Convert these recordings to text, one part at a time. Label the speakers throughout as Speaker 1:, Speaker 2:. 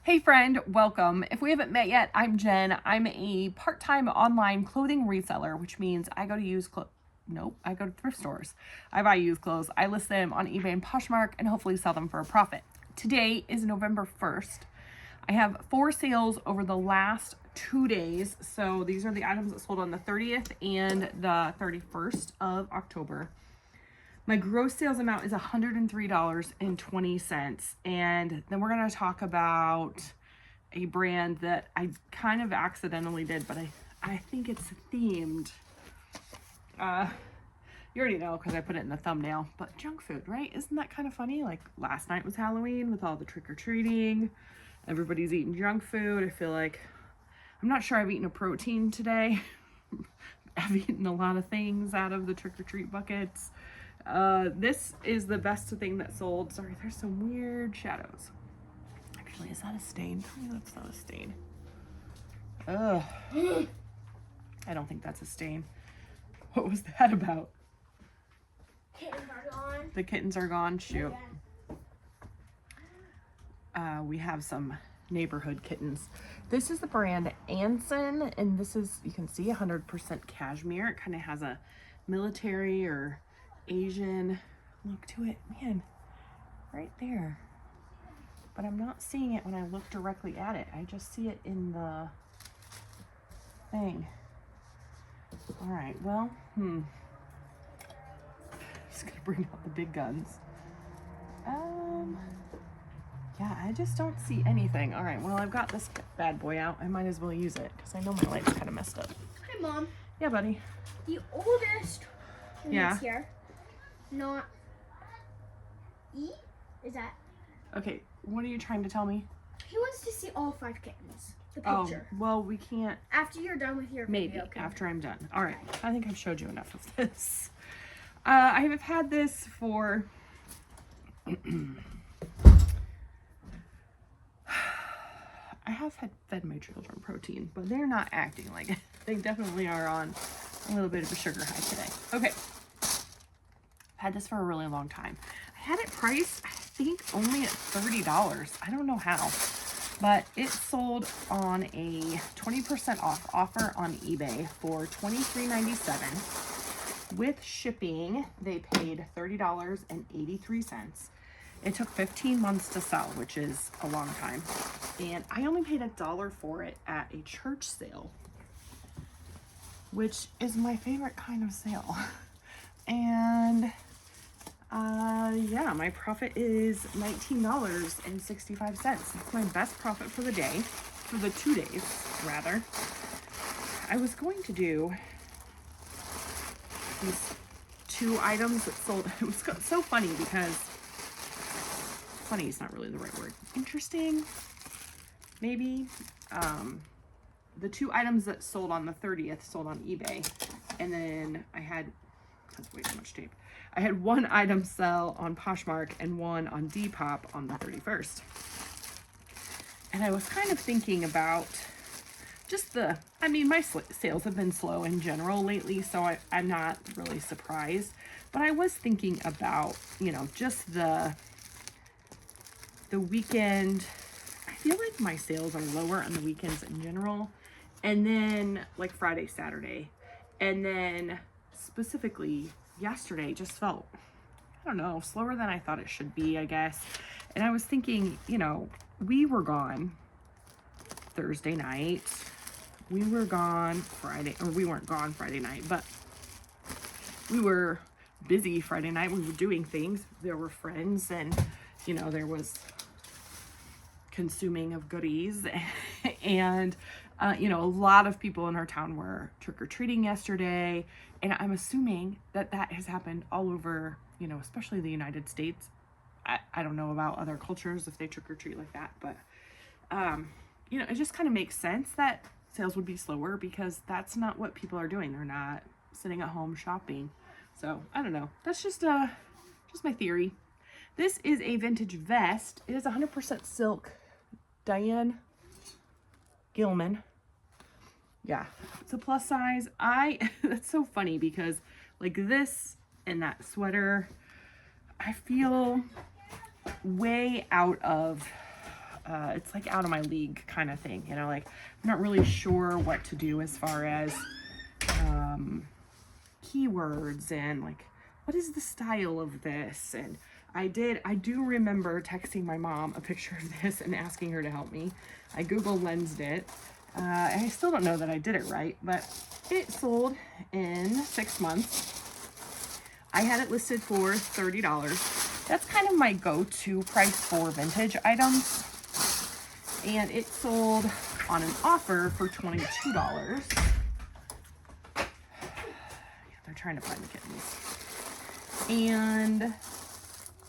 Speaker 1: Hey friend, welcome. If we haven't met yet, I'm Jen. I'm a part-time online clothing reseller, which means I go to I go to thrift stores. I buy used clothes. I list them on eBay and Poshmark and hopefully sell them for a profit. Today is November 1st. I have 4 sales over the last 2 days. So these are the items that sold on the 30th and the 31st of October. My gross sales amount is $103.20. And then we're going to talk about a brand that I kind of accidentally did, but I think it's themed. You already know because I put it in the thumbnail, but junk food, right? Isn't that kind of funny? Like last night was Halloween with all the trick-or-treating. Everybody's eating junk food. I feel like, I'm not sure I've eaten a protein today. I've eaten a lot of things out of the trick-or-treat buckets. This is the best thing that sold. Sorry, there's some weird shadows. Actually, is that a stain? Tell me that's not a stain. Ugh. I don't think that's a stain. What was that about?
Speaker 2: Kittens are gone.
Speaker 1: The kittens are gone. Shoot. We have some neighborhood kittens. This is the brand Anson, and this is, you can see, 100% cashmere. It kind of has a military or Asian look to it. Man, right there. But I'm not seeing it when I look directly at it. I just see it in the thing. All right, well, just gonna bring out the big guns. Yeah, I just don't see anything. All right, well, I've got this bad boy out. I might as well use it because I know my light's kind of messed up.
Speaker 2: Hi, Mom.
Speaker 1: Yeah, buddy.
Speaker 2: The oldest one
Speaker 1: Yeah.
Speaker 2: is here. Not E? Is that?
Speaker 1: Okay, what are you trying to tell me?
Speaker 2: He wants to see all 5 kittens. The
Speaker 1: Oh,
Speaker 2: picture.
Speaker 1: well, we can't.
Speaker 2: After you're done with your
Speaker 1: Maybe
Speaker 2: video. Okay.
Speaker 1: after I'm done. All right, I think I've showed you enough of this. I have had this for I have fed my children protein, but they're not acting like it. They definitely are on a little bit of a sugar high today. Okay, I've had this for a really long time. I had it priced, I think, only at $30. I don't know how, but it sold on a 20% off offer on eBay for $23.97. With shipping, they paid $30.83. It took 15 months to sell, which is a long time. And I only paid $1 for it at a church sale, which is my favorite kind of sale. And yeah, my profit is $19.65. That's my best profit for the day, for the 2 days, rather. I was going to do these 2 items that sold. It was so funny because funny is not really the right word. Interesting, maybe. The 2 items that sold on the 30th sold on eBay, and then I had, that's way too much tape. I had 1 item sell on Poshmark and 1 on Depop on the 31st. And I was kind of thinking about just my sales have been slow in general lately, so I'm not really surprised. But I was thinking about, just the weekend. I feel like my sales are lower on the weekends in general. And then like Friday, Saturday. And then specifically yesterday just felt, I don't know, slower than I thought it should be, I guess. And I was thinking, we were gone Thursday night. We were gone Friday, or we weren't gone Friday night, but we were busy Friday night. We were doing things. There were friends, and, there was consuming of goodies. And, a lot of people in our town were trick-or-treating yesterday. And I'm assuming that has happened all over, especially the United States. I don't know about other cultures if they trick-or-treat like that, but, it just kind of makes sense that sales would be slower because that's not what people are doing. They're not sitting at home shopping. So I don't know. That's just my theory. This is a vintage vest. It is 100% silk. Diane Gilman. Yeah, it's a plus size. That's so funny because like this and that sweater, I feel way out of it's like out of my league kind of thing, you know, like I'm not really sure what to do as far as keywords and like what is the style of this. And I do remember texting my mom a picture of this and asking her to help me. I Google lensed it. I still don't know that I did it right, but it sold in 6 months. I had it listed for $30. That's kind of my go-to price for vintage items. And it sold on an offer for $22. Yeah, they're trying to find the kittens. And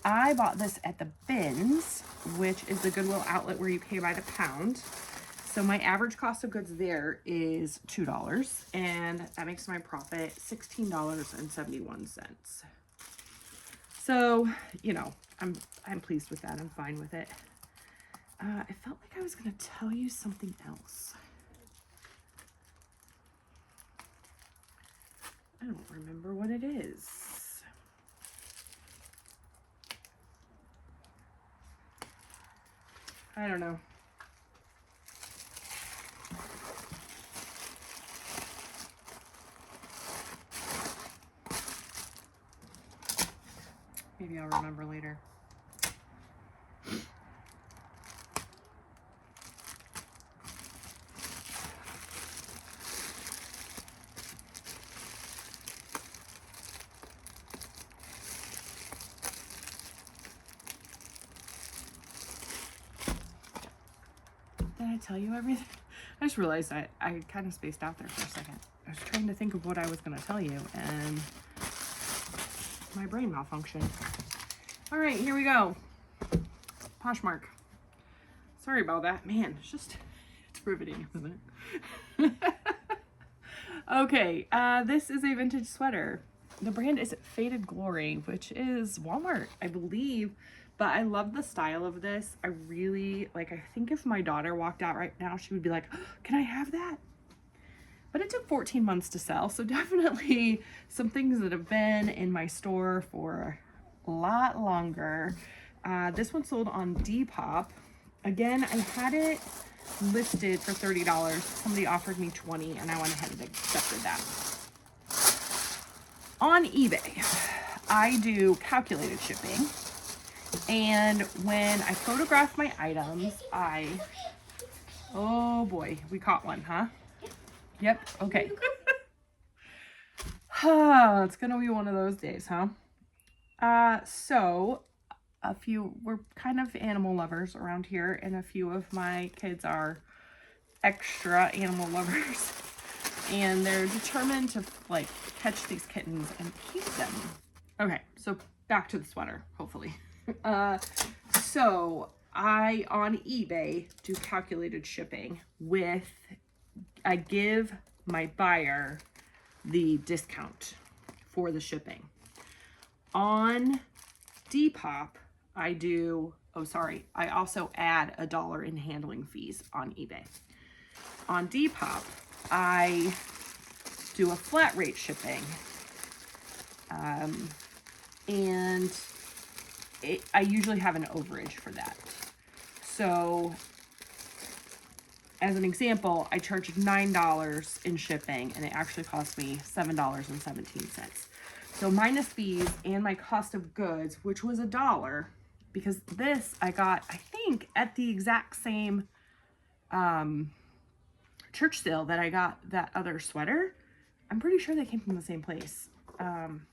Speaker 1: I bought this at the bins, which is the Goodwill outlet where you pay by the pound. So my average cost of goods there is $2, and that makes my profit $16.71. So, you know, I'm pleased with that. I'm fine with it. I felt like I was going to tell you something else. I don't remember what it is. I don't know. Maybe I'll remember later. Did I tell you everything? I just realized I kind of spaced out there for a second. I was trying to think of what I was going to tell you, and my brain malfunctioned. All right, here we go. Poshmark. Sorry about that. Man, it's riveting, isn't it? Okay, this is a vintage sweater. The brand is Faded Glory, which is Walmart, I believe. But I love the style of this. I really, like, I think if my daughter walked out right now, she would be like, oh, can I have that? But it took 14 months to sell. So definitely some things that have been in my store for a lot longer. This one sold on Depop. Again, I had it listed for $30. Somebody offered me $20, and I went ahead and accepted that. On eBay, I do calculated shipping. And when I photograph my items, oh boy, we caught one, huh? Yep, okay. It's gonna be one of those days, huh? So we're kind of animal lovers around here, and a few of my kids are extra animal lovers. And they're determined to like catch these kittens and keep them. Okay, so back to the sweater, hopefully. So I, on eBay, do calculated shipping I give my buyer the discount for the shipping. On Depop, I also add $1 in handling fees on eBay. On Depop, I do a flat rate shipping. And I usually have an overage for that. So as an example, I charge $9 in shipping, and it actually cost me $7.17. So minus fees and my cost of goods, which was $1, because this I got, I think, at the exact same church sale that I got that other sweater. I'm pretty sure they came from the same place.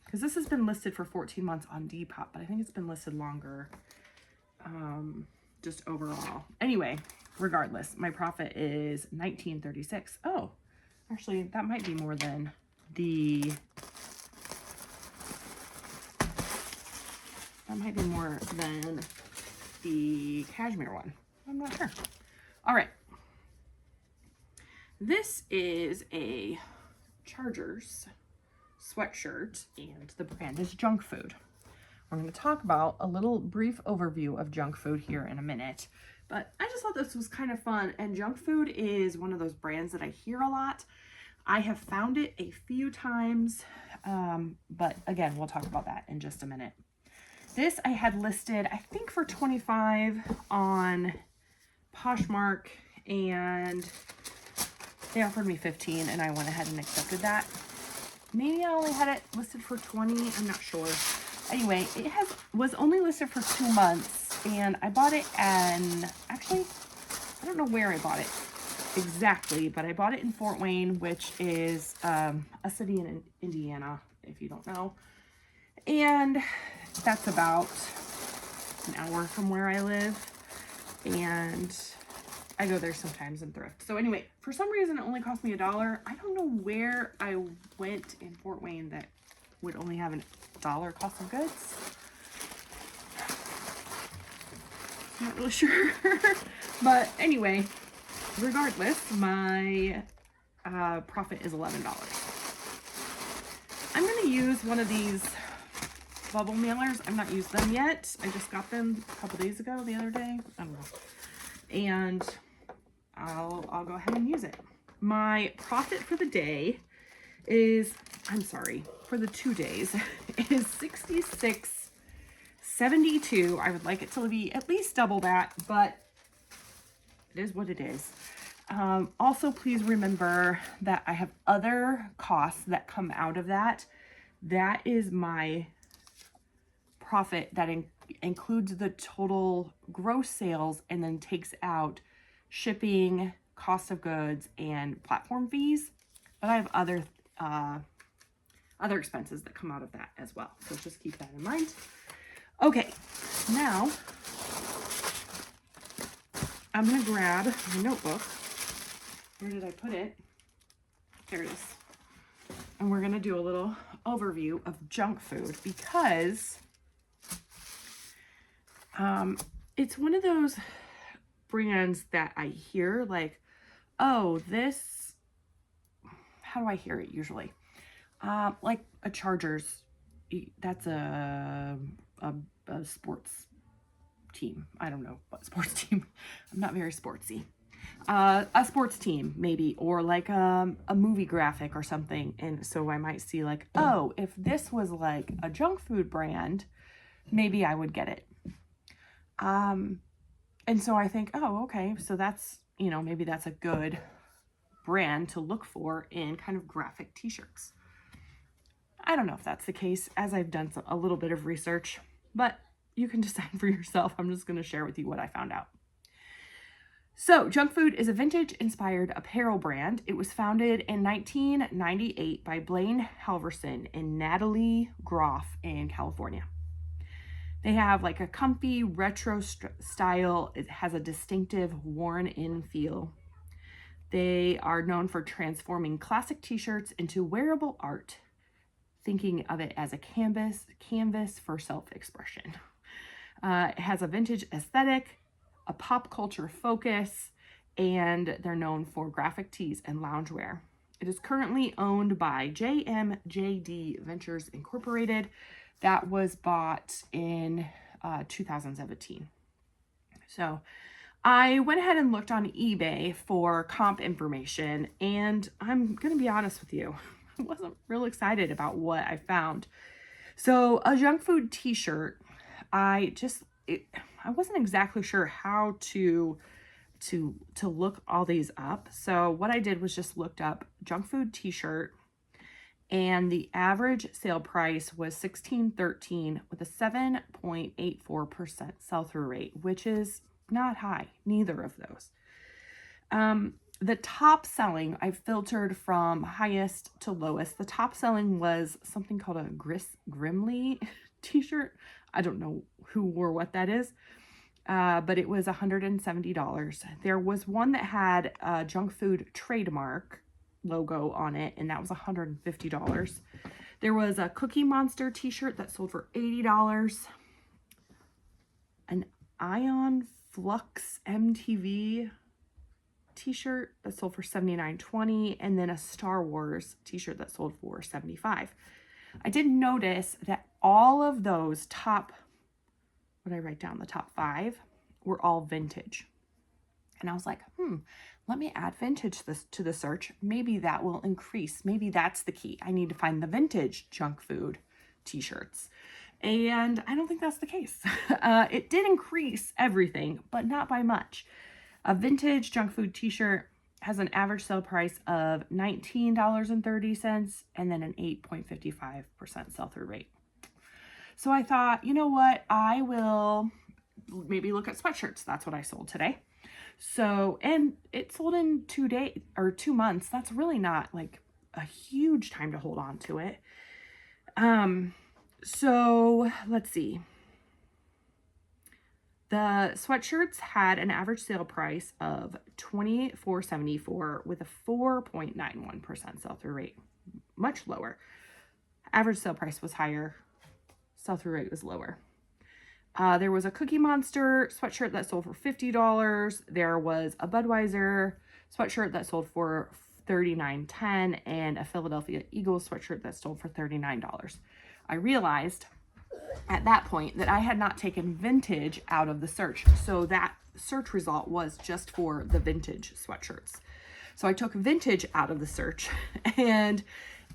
Speaker 1: Because this has been listed for 14 months on Depop, but I think it's been listed longer, just overall. Anyway, regardless, my profit is $19.36. Oh, actually, that might be more than the cashmere one. I'm not sure. All right. This is a Chargers sweatshirt, and the brand is Junk Food. We're going to talk about a little brief overview of Junk Food here in a minute, but I just thought this was kind of fun. And Junk Food is one of those brands that I hear a lot. I have found it a few times, but again, we'll talk about that in just a minute. This I had listed, I think, for $25 on Poshmark, and they offered me 15, and I went ahead and accepted that. Maybe I only had it listed for 20. I'm not sure. Anyway, it was only listed for 2 months, and I bought it actually, I don't know where I bought it exactly, but I bought it in Fort Wayne, which is a city in Indiana, if you don't know. And that's about an hour from where I live, and I go there sometimes and thrift. So anyway, for some reason it only cost me $1. I don't know where I went in Fort Wayne that would only have $1 cost of goods. Not really sure. But anyway, regardless, my profit is $11. I'm going to use one of these bubble mailers. I've not used them yet. I just got them a couple days ago, the other day. I don't know. And I'll go ahead and use it. My profit for the day is, for the 2 days, is $66.72. I would like it to be at least double that, but it is what it is. Also, please remember that I have other costs that come out of that. That is my profit that includes the total gross sales and then takes out shipping, cost of goods, and platform fees. But I have other expenses that come out of that as well. So just keep that in mind. Okay, now I'm gonna grab my notebook. Where did I put it? There it is. And we're gonna do a little overview of junk food because it's one of those brands that I hear like, oh, this, how do I hear it usually? Like a Chargers, that's a sports team. I don't know what sports team. I'm not very sportsy. A sports team maybe, or like a movie graphic or something. And so I might see like, oh, if this was like a junk food brand, maybe I would get it. And so I think, oh, okay, so that's, maybe that's a good brand to look for in kind of graphic t-shirts. I don't know if that's the case, as I've done a little bit of research, but you can decide for yourself. I'm just going to share with you what I found out. So Junk Food is a vintage-inspired apparel brand. It was founded in 1998 by Blaine Halverson and Natalie Groff in California. They have like a comfy retro style. It has a distinctive worn-in feel. They are known for transforming classic t-shirts into wearable art, thinking of it as a canvas for self-expression. It has a vintage aesthetic, a pop culture focus, and they're known for graphic tees and loungewear. It is currently owned by JMJD Ventures Incorporated. That was bought in 2017. So I went ahead and looked on eBay for comp information, and I'm going to be honest with you, I wasn't real excited about what I found. So a junk food t-shirt, I wasn't exactly sure how to look all these up. So what I did was just looked up junk food t-shirt, and the average sale price was $16.13 with a 7.84% sell-through rate, which is not high, neither of those. The top selling, I filtered from highest to lowest. The top selling was something called a Grimley t-shirt. I don't know who or what that is, but it was $170. There was one that had a junk food trademark logo on it, and that was $150. There was a Cookie Monster t-shirt that sold for $80. An Ion Flux MTV t-shirt that sold for $79.20, and then a Star Wars t-shirt that sold for $75. I did notice that all of those top, what did I write down? The top 5 were all vintage. And I was like, let me add vintage to the search. Maybe that will increase. Maybe that's the key. I need to find the vintage junk food t-shirts. And I don't think that's the case. It did increase everything, but not by much. A vintage junk food t-shirt has an average sale price of $19.30 and then an 8.55% sell-through rate. So I thought, you know what, I will maybe look at sweatshirts. That's what I sold today. So, and it sold in 2 days or 2 months. That's really not like a huge time to hold on to it. So let's see. The sweatshirts had an average sale price of $24.74 with a 4.91% sell-through rate. Much lower. Average sale price was higher. Sell-through rate was lower. There was a Cookie Monster sweatshirt that sold for $50. There was a Budweiser sweatshirt that sold for $39.10 and a Philadelphia Eagles sweatshirt that sold for $39. I realized at that point that I had not taken vintage out of the search. So that search result was just for the vintage sweatshirts. So I took vintage out of the search and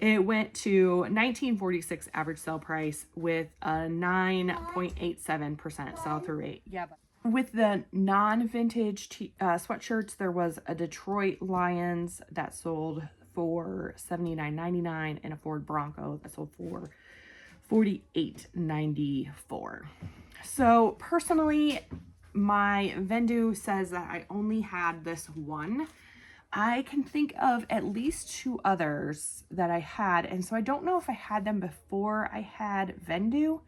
Speaker 1: it went to $19.46 average sale price with a 9.87% sell-through rate. Yeah, but with the non-vintage sweatshirts, there was a Detroit Lions that sold for $79.99 and a Ford Bronco that sold for $48.94. So personally, my vendor says that I only had this one. I can think of at least 2 others that I had, and so I don't know if I had them before I had Vendu,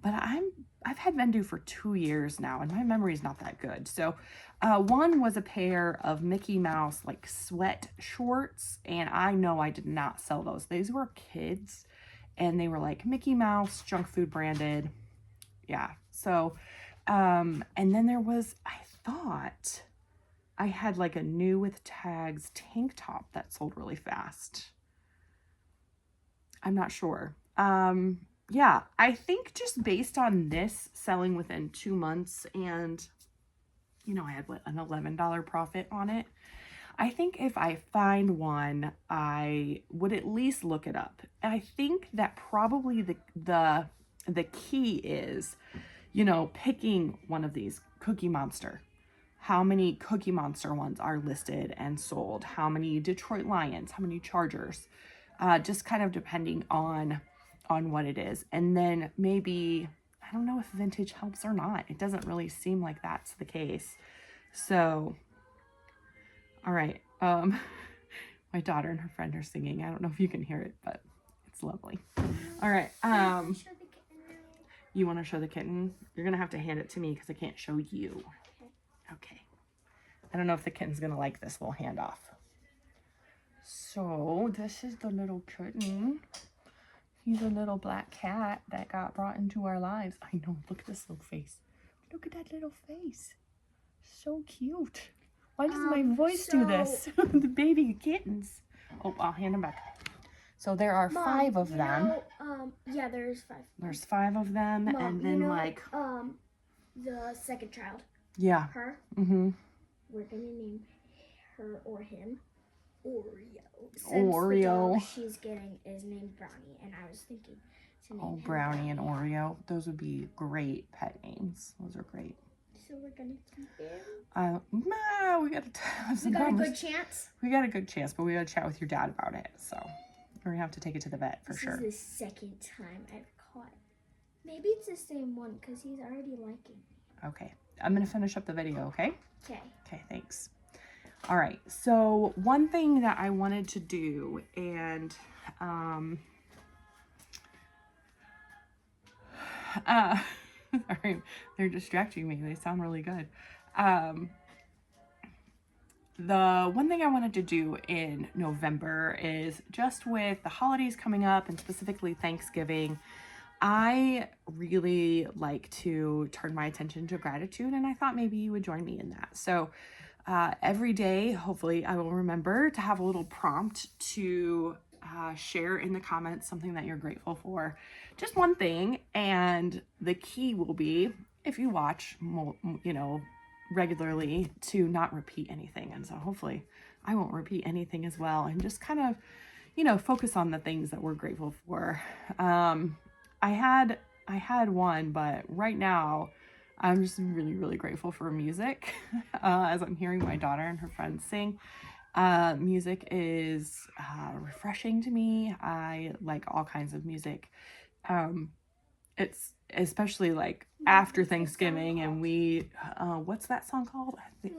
Speaker 1: but I've had Vendu for 2 years now, and my memory is not that good. So one was a pair of Mickey Mouse like sweat shorts, and I know I did not sell those. These were kids, and they were like Mickey Mouse junk food branded. Yeah. So and then there was, I thought I had like a new with tags tank top that sold really fast. I'm not sure. Yeah, I think just based on this selling within 2 months and, you know, I had what, an $11 profit on it. I think if I find one, I would at least look it up. I think that probably the key is, you know, picking one of these Cookie Monster. How many Cookie Monster ones are listed and sold? How many Detroit Lions? How many Chargers? Just kind of depending on what it is. And then maybe, I don't know if vintage helps or not. It doesn't really seem like that's the case. So, all right. My daughter and her friend are singing. I don't know if you can hear it, but it's lovely. All right. You want to show the kitten? You're going to have to hand it to me because I can't show you. Okay. I don't know if the kitten's going to like this little handoff. So this is the little kitten. He's a little black cat that got brought into our lives. I know. Look at this little face. Look at that little face. So cute. Why does my voice do this? The baby kittens. Oh, I'll hand them back. So there are Mom, 5 of them.
Speaker 2: Yeah, there's 5.
Speaker 1: There's 5 of them. Mom, and then like...
Speaker 2: the second child.
Speaker 1: Yeah.
Speaker 2: Her.
Speaker 1: Mm-hmm.
Speaker 2: We're going to name her or him Oreo. Since
Speaker 1: Oreo.
Speaker 2: The dog she's getting is named Brownie. And I was thinking to name him
Speaker 1: Brownie and Oreo. Those would be great pet names. Those are great.
Speaker 2: So we're going to keep him?
Speaker 1: We got to have some
Speaker 2: We got
Speaker 1: problems.
Speaker 2: a good chance?
Speaker 1: We got a good chance, but we got to chat with your dad about it. So we're going to have to take it to the vet for sure.
Speaker 2: This is the second time I've caught. Maybe it's the same one because he's already liking me.
Speaker 1: Okay. I'm going to finish up the video, okay?
Speaker 2: Okay.
Speaker 1: Okay, thanks. All right. So one thing that I wanted to do, and sorry, they're distracting me. They sound really good. The one thing I wanted to do in November is just with the holidays coming up and specifically Thanksgiving, I really like to turn my attention to gratitude, and I thought maybe you would join me in that. So every day, hopefully I will remember to have a little prompt to share in the comments something that you're grateful for. Just one thing, and the key will be, if you watch, you know, regularly, to not repeat anything. And so hopefully I won't repeat anything as well, and just kind of, you know, focus on the things that we're grateful for. I had one, but right now I'm just really, really grateful for music. As I'm hearing my daughter and her friends sing, music is refreshing to me. I like all kinds of music. It's especially like after Thanksgiving, and we, what's that song called? I think,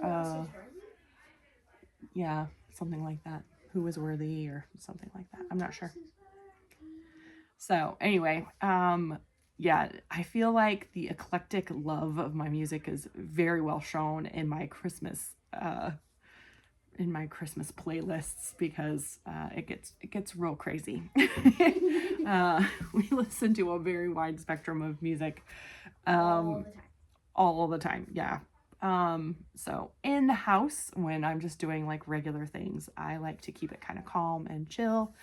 Speaker 1: yeah, something like that. Who was worthy or something like that. I'm not sure. So anyway, yeah, I feel like the eclectic love of my music is very well shown in my Christmas playlists, because it gets real crazy. We listen to a very wide spectrum of music all the time. Yeah. So in the house, when I'm just doing like regular things, I like to keep it kind of calm and chill.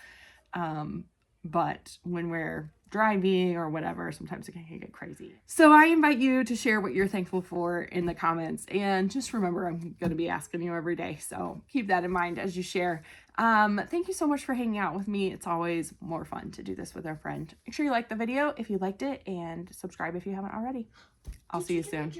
Speaker 1: But when we're driving or whatever, sometimes it can get crazy. So I invite you to share what you're thankful for in the comments, and just remember, I'm going to be asking you every day. So keep that in mind as you share. Thank you so much for hanging out with me. It's always more fun to do this with a friend. Make sure you like the video if you liked it, and subscribe if you haven't already. I'll see you soon.